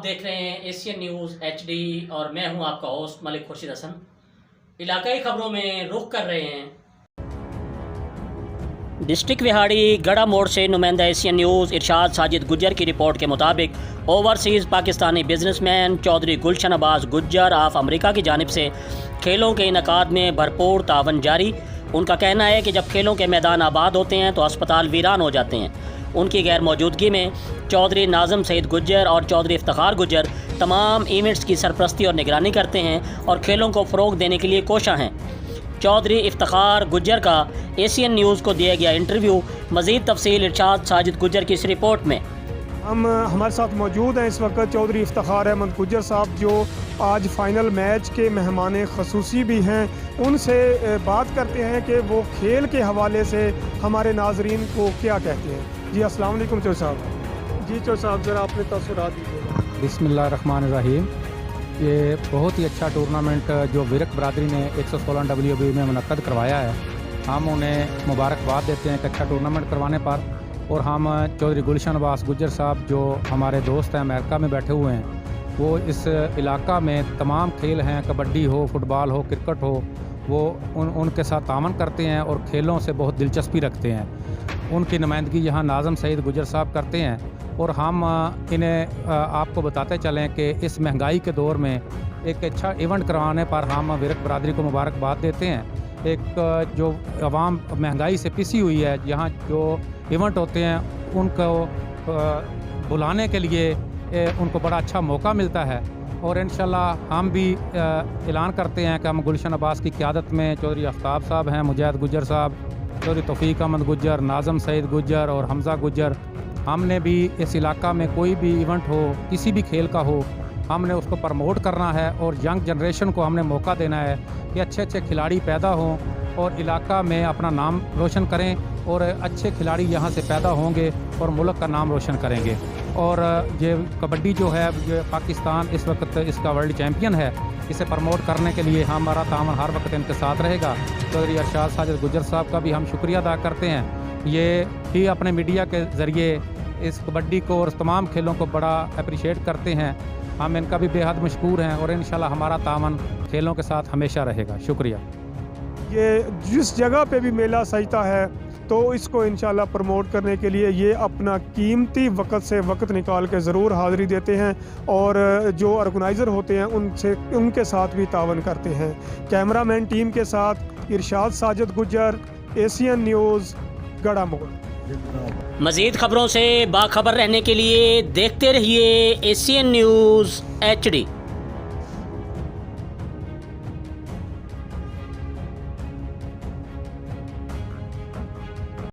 देख रहे हैं एशियन न्यूज़ HD और मैं हूं आपका होस्ट मलिक खुर्शीद हसन। इलाकाई खबरों में रुख कर रहे हैं डिस्ट्रिक्ट विहाड़ी गड़ा मोड़ से नुमाइंदा एशियन न्यूज़ इरशाद साजिद गुज्जर की रिपोर्ट के मुताबिक overseas Pakistani businessman Chaudhry Gulshan Abbas Gujjar of America की जानिब से खेलों के इनकाद में भरपूर तावन जारी। उनका कहना है कि जब खेलों के मैदान आबाद होते हैं तो अस्पताल वीरान हो जाते हैं। उनकी गैर मौजूदगी में चौधरी नाज़म सईद गुज्जर और चौधरी इफ्तिखार गुज्जर तमाम इवेंट्स की सरपरस्ती और निगरानी करते हैं और खेलों को फ़रोग देने के लिए कोशां हैं। चौधरी इफ्तिखार गुज्जर का एशियन न्यूज़ को दिया गया इंटरव्यू। मज़ीद तफसील इरशाद साजिद गुज्जर की इस रिपोर्ट में। हमारे साथ मौजूद हैं इस वक्त चौधरी इफ्तिखार अहमद गुज्जर साहब, जो आज फ़ाइनल मैच के मेहमान ख़ुसूसी भी हैं। उनसे बात करते हैं कि वो खेल के हवाले से हमारे नाजरीन को क्या कहते हैं। जी अस्सलाम वालेकुम चौधरी साहब। जी चौधरी साहब, ज़रा अपने तसव्वुरात दीजिएगा। बिस्मिल्लाहिर्रहमानिर्रहीम। ये बहुत ही अच्छा टूर्नामेंट जो विरक बरादरी ने 116 WB में मुनक्कद करवाया है, हम उन्हें मुबारकबाद देते हैं एक अच्छा टूर्नामेंट करवाने पर। और हम चौधरी गुलशन अब्बास गुज्जर साहब जो हमारे दोस्त हैं अमेरिका में बैठे हुए हैं, वो इस इलाका में तमाम खेल हैं, कबड्डी हो, फुटबॉल हो, क्रिकेट हो, वो उनके साथ तामन करते हैं और खेलों से बहुत दिलचस्पी रखते हैं। उनकी नुमाइंदगी यहाँ नाज़म सईद गुज्जर साहब करते हैं। और हम इन्हें आपको बताते चलें कि इस महंगाई के दौर में एक अच्छा इवेंट करवाने पर हम विरक बरादरी को मुबारकबाद देते हैं। एक जो आवाम महंगाई से पिसी हुई है, यहाँ जो इवेंट होते हैं उनको बुलाने के लिए उनको बड़ा अच्छा मौका मिलता है। और इंशाल्लाह हम भी ऐलान करते हैं कि हम गुलशन अब्बास की क़यादत में चौधरी आफ्ताब साहब हैं, मुजाहिद गुज्जर साहब, चौधरी तौफीक अहमद गुज्जर, नाज़म सईद गुज्जर और हमज़ा गुज्जर, हमने भी इस इलाका में कोई भी इवेंट हो, किसी भी खेल का हो, हमने उसको प्रमोट करना है और यंग जनरेशन को हमने मौका देना है कि अच्छे अच्छे खिलाड़ी पैदा हों और इलाका में अपना नाम रोशन करें। और अच्छे खिलाड़ी यहाँ से पैदा होंगे और मुल्क का नाम रोशन करेंगे। और ये कबड्डी जो है, ये पाकिस्तान इस वक्त इसका वर्ल्ड चैम्पियन है, इसे प्रमोट करने के लिए हमारा तामन हर वक्त इनके साथ रहेगा। चौधरी इरशाद साजिद गुज्जर साहब का भी हम शुक्रिया अदा करते हैं। ये भी अपने मीडिया के ज़रिए इस कबड्डी को और तमाम खेलों को बड़ा अप्रिशिएट करते हैं। हम इनका भी बेहद मशकूर हैं और इंशाल्लाह हमारा तामन खेलों के साथ हमेशा रहेगा। शुक्रिया। ये जिस जगह पे भी मेला सजता है तो इसको इंशाल्लाह प्रमोट करने के लिए ये अपना कीमती वक्त से वक्त निकाल के ज़रूर हाज़िरी देते हैं और जो ऑर्गेनाइज़र होते हैं उनके साथ भी तावन करते हैं। कैमरामैन टीम के साथ इरशाद साजिद गुज्जर, एशियन न्यूज़, गड़ा मोड़। मज़ीद खबरों से बाखबर रहने के लिए देखते रहिए एशियन न्यूज़ HD।